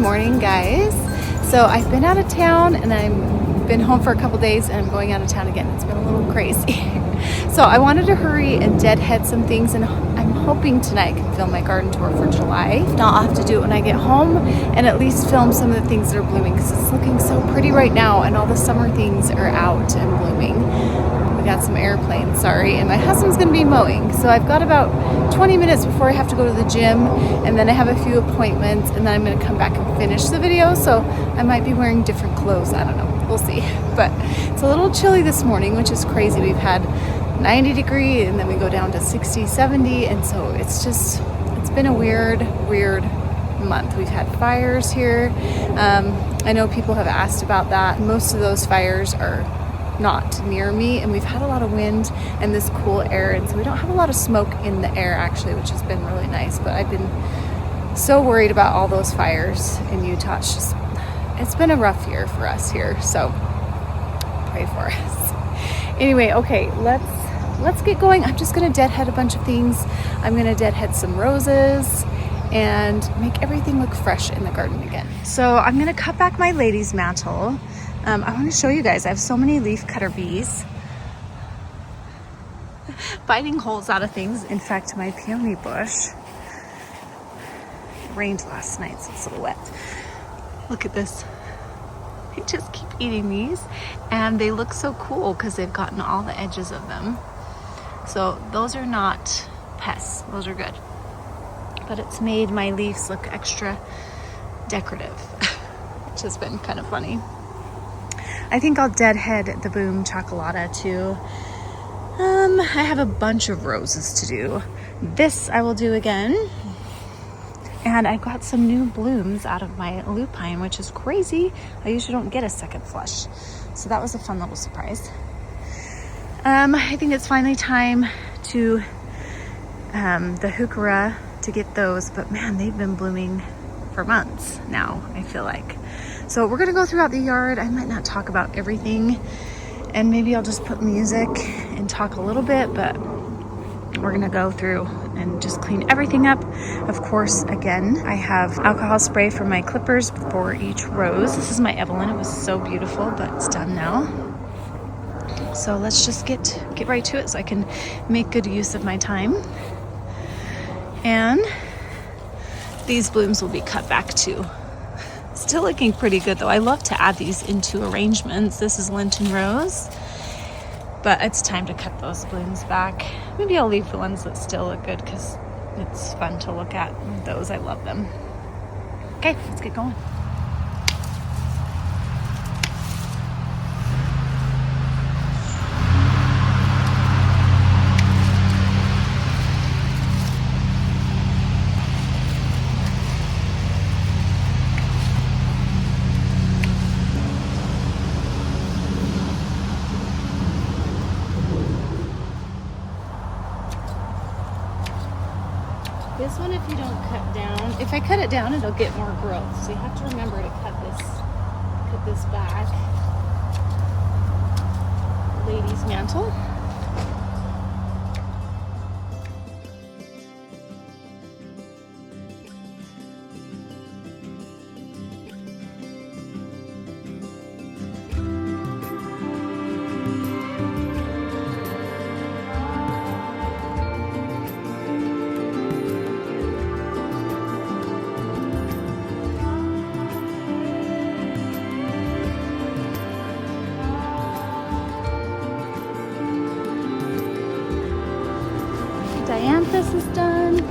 morning, guys. So I've been out of town and I've been home for a couple days and I'm going out of town again. It's been a little crazy. So I wanted to hurry and deadhead some things, and I'm hoping tonight I can film my garden tour for July. If not, I'll have to do it when I get home and at least film some of the things that are blooming because it's looking so pretty right now and all the summer things are out and blooming. We got some airplanes, sorry, and my husband's gonna be mowing. So I've got about 20 minutes before I have to go to the gym, and then I have a few appointments, and then I'm gonna come back and finish the video. So I might be wearing different clothes, I don't know, we'll see. But it's a little chilly this morning, which is crazy. We've had 90 degree and then we go down to 60, 70, and so it's been a weird month. We've had fires here. I know people have asked about that. Most of those fires are not near me, and we've had a lot of wind and this cool air, and so we don't have a lot of smoke in the air actually, which has been really nice. But I've been so worried about all those fires in Utah. It's been a rough year for us here, so pray for us. Anyway, okay, let's get going. I'm just gonna deadhead a bunch of things. I'm gonna deadhead some roses and make everything look fresh in the garden again. So I'm gonna cut back my lady's mantle. I want to show you guys, I have so many leaf cutter bees biting holes out of things. In fact, my peony bush, it rained last night, so it's a little wet. Look at this. They just keep eating these, and they look so cool because they've gotten all the edges of them. So those are not pests, those are good. But it's made my leaves look extra decorative, which has been kind of funny. I think I'll deadhead the Boom Chocolata too. I have a bunch of roses to do. This I will do again. And I got some new blooms out of my lupine, which is crazy. I usually don't get a second flush. So that was a fun little surprise. I think it's finally time to the heuchera to get those, but man, they've been blooming for months now, I feel like. So we're gonna go throughout the yard. I might not talk about everything, and maybe I'll just put music and talk a little bit, but we're gonna go through and just clean everything up. Of course, again, I have alcohol spray for my clippers for each rose. This is my Evelyn. It was so beautiful, but it's done now. So let's just get right to it so I can make good use of my time. And these blooms will be cut back too. Still looking pretty good though. I love to add these into arrangements. This is Lenten Rose, but it's time to cut those blooms back. Maybe I'll leave the ones that still look good because it's fun to look at. Those, I love them. Okay, let's get going. This one, if you don't cut down, if I cut it down, it'll get more growth. So you have to remember to cut this back. Lady's mantle. Dianthus is done.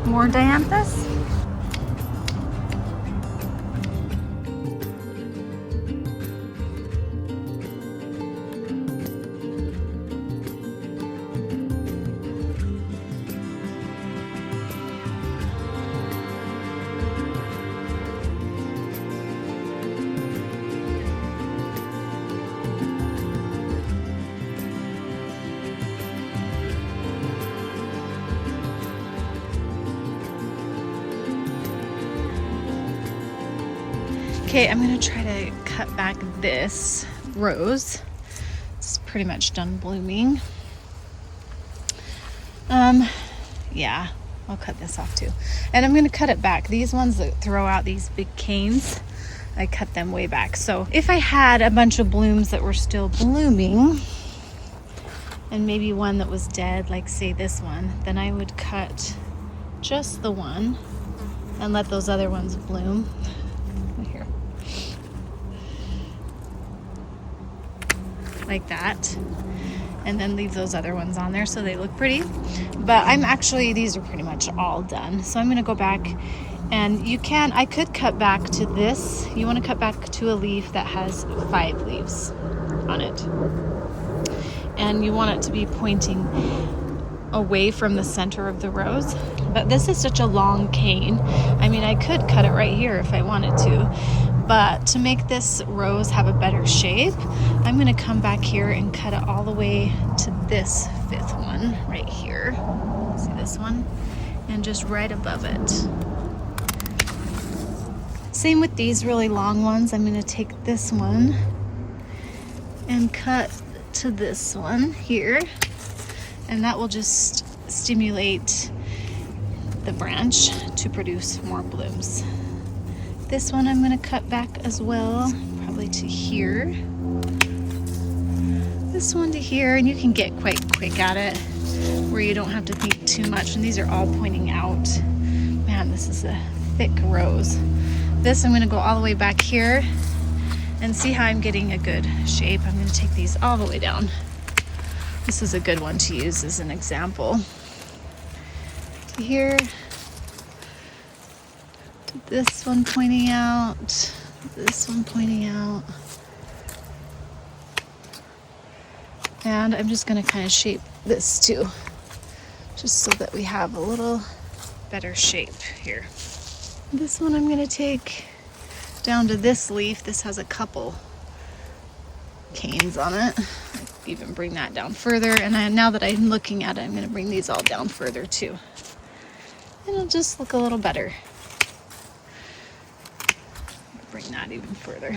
More Dianthus. Okay, I'm gonna try to cut back this rose. It's pretty much done blooming. Yeah, I'll cut this off too. And I'm going to cut it back. These ones that throw out these big canes, I cut them way back. So if I had a bunch of blooms that were still blooming and maybe one that was dead, like say this one, then I would cut just the one and let those other ones bloom. Here. Like that. And then leave those other ones on there so they look pretty. But these are pretty much all done. So I'm gonna go back, and I could cut back to this. You wanna cut back to a leaf that has 5 leaves on it. And you want it to be pointing away from the center of the rose. But this is such a long cane. I mean, I could cut it right here if I wanted to. But to make this rose have a better shape, I'm going to come back here and cut it all the way to this 5th one right here. See this one? And just right above it. Same with these really long ones. I'm going to take this one and cut to this one here. And that will just stimulate the branch to produce more blooms. This one I'm going to cut back as well, probably to here. This one to here, and you can get quite quick at it where you don't have to think too much. And these are all pointing out. Man, this is a thick rose. This I'm going to go all the way back here and see how I'm getting a good shape. I'm going to take these all the way down. This is a good one to use as an example. To here. This one pointing out, this one pointing out. And I'm just going to kind of shape this too, just so that we have a little better shape here. This one I'm going to take down to this leaf. This has a couple canes on it. I even bring that down further. And now that I'm looking at it, I'm going to bring these all down further too. And it'll just look a little better. Bring that even further.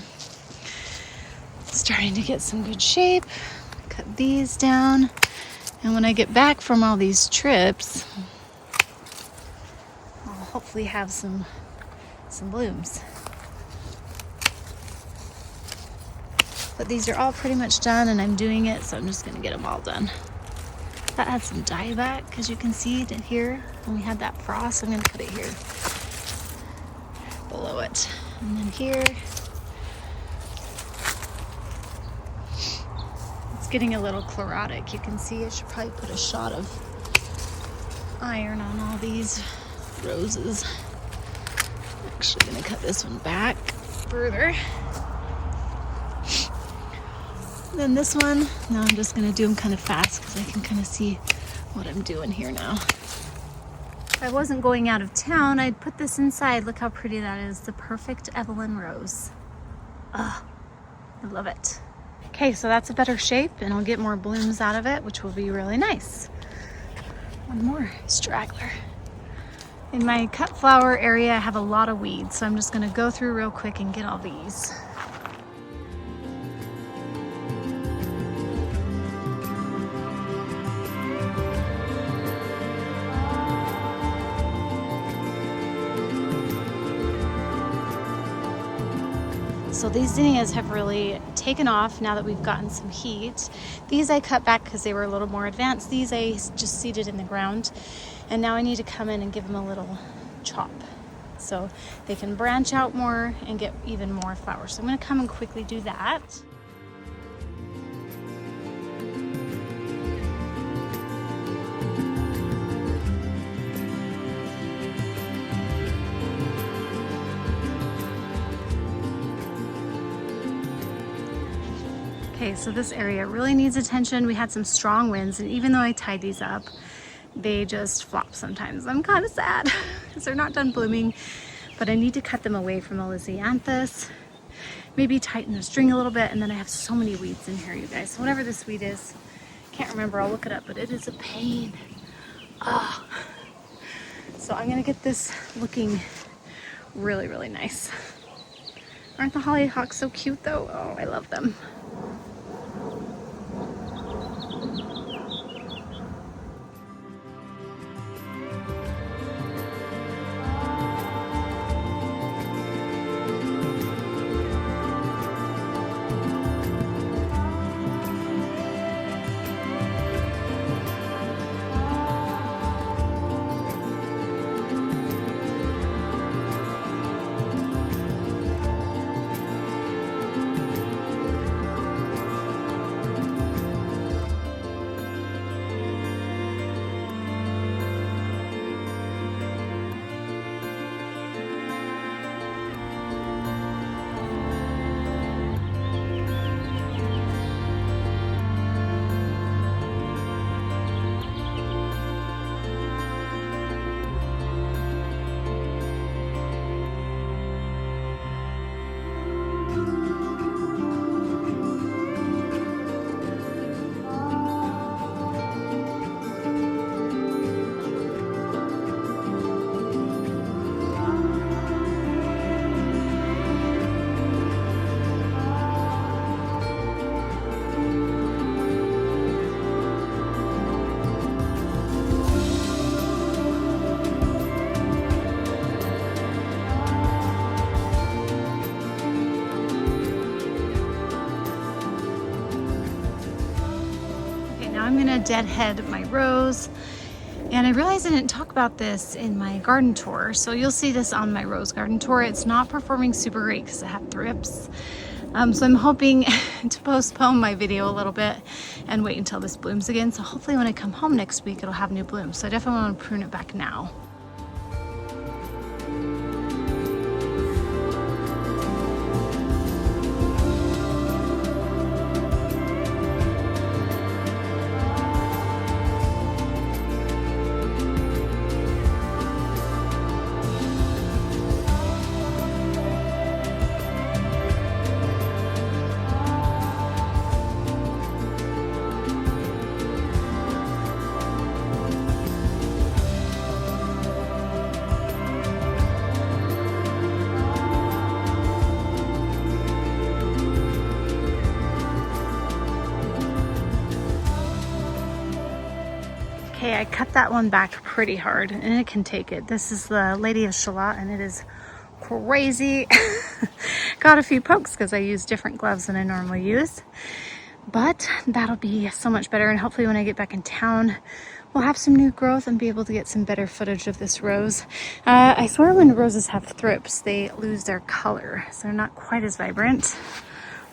Starting to get some good shape. Cut these down. And when I get back from all these trips, I'll hopefully have some blooms. But these are all pretty much done, and I'm doing it, so I'm just going to get them all done. That had some dieback, as you can see it here. When we had that frost, I'm going to put it here below it. And then here, it's getting a little chlorotic. You can see I should probably put a shot of iron on all these roses. I'm actually going to cut this one back further. Then this one, now I'm just going to do them kind of fast because I can kind of see what I'm doing here now. If I wasn't going out of town, I'd put this inside. Look how pretty that is. The perfect Evelyn rose. Oh, I love it. Okay, so that's a better shape, and I'll get more blooms out of it, which will be really nice. One more straggler. In my cut flower area, I have a lot of weeds, so I'm just going to go through real quick and get all these. So these zinnias have really taken off now that we've gotten some heat. These I cut back because they were a little more advanced. These I just seeded in the ground. And now I need to come in and give them a little chop so they can branch out more and get even more flowers. So I'm going to come and quickly do that. Okay, so this area really needs attention. We had some strong winds, and even though I tied these up, they just flop sometimes. I'm kind of sad because they're not done blooming, but I need to cut them away from the lisianthus. Maybe tighten the string a little bit, and then I have so many weeds in here, you guys. So whatever this weed is, can't remember, I'll look it up, but it is a pain. Oh. So I'm gonna get this looking really, really nice. Aren't the hollyhocks so cute though? Oh, I love them. I'm gonna deadhead my rose. And I realized I didn't talk about this in my garden tour. So you'll see this on my rose garden tour. It's not performing super great because I have thrips. So I'm hoping to postpone my video a little bit and wait until this blooms again. So hopefully when I come home next week, it'll have new blooms. So I definitely want to prune it back now. Okay, I cut that one back pretty hard and it can take it. This is the Lady of Shalott and it is crazy. Got a few pokes because I use different gloves than I normally use. But that'll be so much better, and hopefully when I get back in town, we'll have some new growth and be able to get some better footage of this rose. I swear when roses have thrips, they lose their color, so they're not quite as vibrant.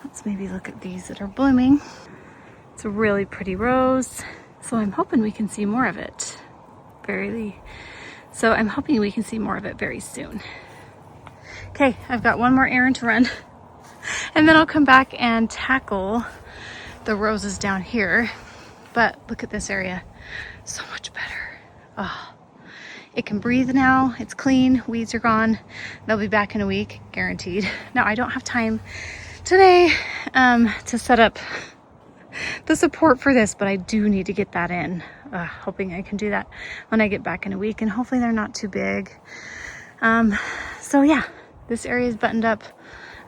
Let's maybe look at these that are blooming. It's a really pretty rose. So I'm hoping we can see more of it very soon. Okay, I've got one more errand to run and then I'll come back and tackle the roses down here. But look at this area, so much better. Oh, it can breathe now, it's clean, weeds are gone. They'll be back in a week, guaranteed. Now I don't have time today to set up the support for this, but I do need to get that in. Hoping I can do that when I get back in a week, and hopefully they're not too big. So yeah, this area is buttoned up.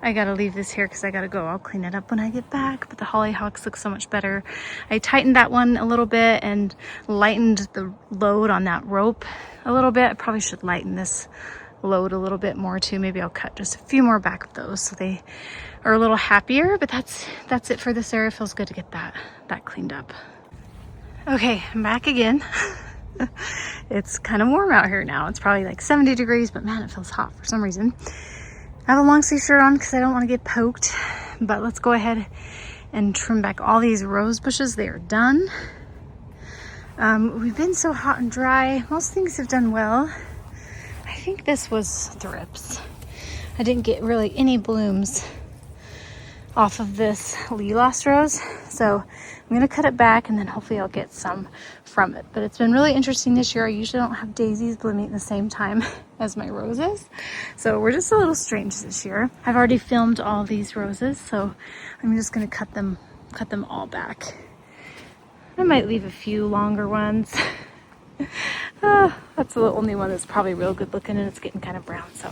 I gotta leave this here because I gotta go. I'll clean it up when I get back, but the hollyhocks look so much better. I tightened that one a little bit and lightened the load on that rope a little bit. I probably should lighten this load a little bit more too. Maybe I'll cut just a few more back of those so they are a little happier, but that's it for this area. It feels good to get that cleaned up. Okay, I'm back again. It's kind of warm out here now. It's probably like 70 degrees, but man, it feels hot for some reason. I have a long sleeve shirt on because I don't want to get poked, but let's go ahead and trim back all these rose bushes. They are done. We've been so hot and dry. Most things have done well. I think this was thrips. I didn't get really any blooms off of this Lilas rose, so I'm gonna cut it back and then hopefully I'll get some from it. But it's been really interesting this year. I usually don't have daisies blooming at the same time as my roses, so we're just a little strange this year. I've already filmed all these roses, so I'm just gonna cut them all back. I might leave a few longer ones. That's the only one that's probably real good looking, and it's getting kind of brown, so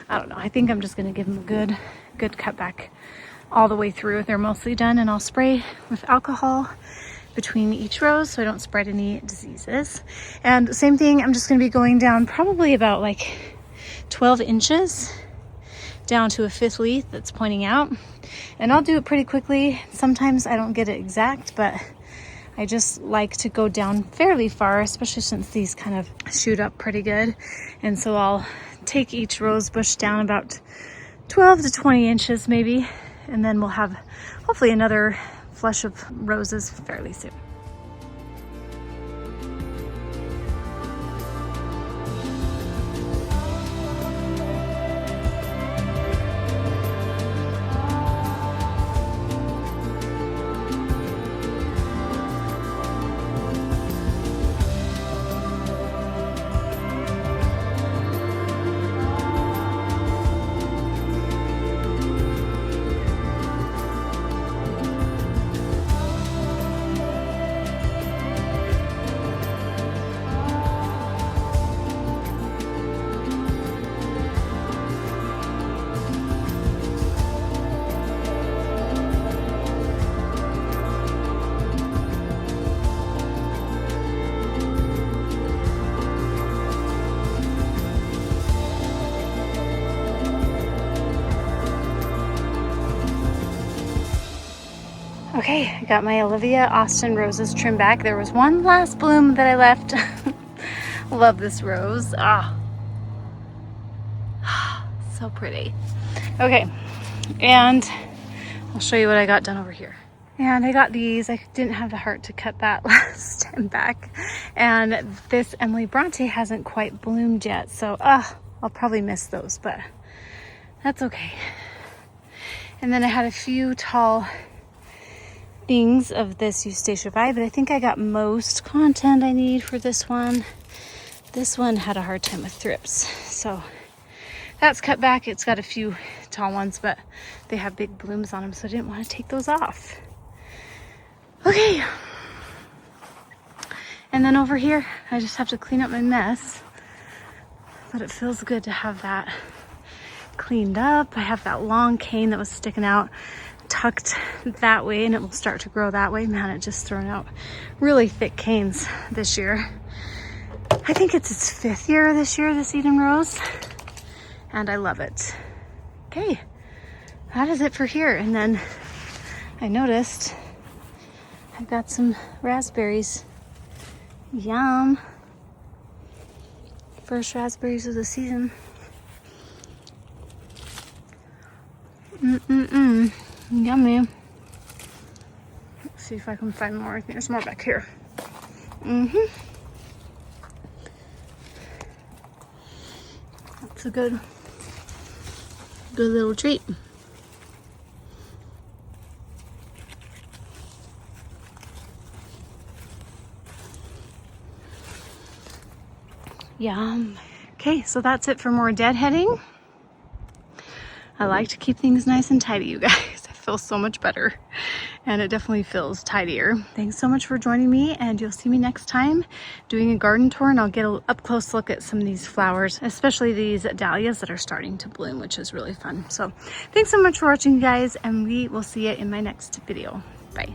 I don't know. I think I'm just gonna give them a good cut back all the way through. They're mostly done, and I'll spray with alcohol between each rose so I don't spread any diseases. And same thing, I'm just going to be going down probably about like 12 inches down to a fifth leaf that's pointing out, and I'll do it pretty quickly. Sometimes I don't get it exact, but I just like to go down fairly far, especially since these kind of shoot up pretty good. And so I'll take each rose bush down about 12 to 20 inches maybe, and then we'll have hopefully another flush of roses fairly soon. Okay, I got my Olivia Austin roses trimmed back. There was one last bloom that I left. Love this rose. Ah, so pretty. Okay, and I'll show you what I got done over here. And I got these. I didn't have the heart to cut that last stem back. And this Emily Bronte hasn't quite bloomed yet, so I'll probably miss those, but that's okay. And then I had a few tall things of this Eustacia Vi, but I think I got most content I need for this one. This one had a hard time with thrips, so that's cut back. It's got a few tall ones, but they have big blooms on them, so I didn't want to take those off. Okay. And then over here, I just have to clean up my mess, but it feels good to have that cleaned up. I have that long cane that was sticking out tucked that way, and it will start to grow that way. Man, it just thrown out really thick canes this year. I think it's its 5th year this year, this Eden Rose, and I love it. Okay, that is it for here. And then I noticed I've got some raspberries. Yum. First raspberries of the season. Yummy. Let's see if I can find more. I think there's more back here. That's a good little treat. Yum. Okay, so that's it for more deadheading. I like to keep things nice and tidy, you guys. I feel so much better, and it definitely feels tidier. Thanks so much for joining me, and you'll see me next time doing a garden tour, and I'll get an up close look at some of these flowers, especially these dahlias that are starting to bloom, which is really fun. So thanks so much for watching, you guys, and we will see you in my next video. Bye.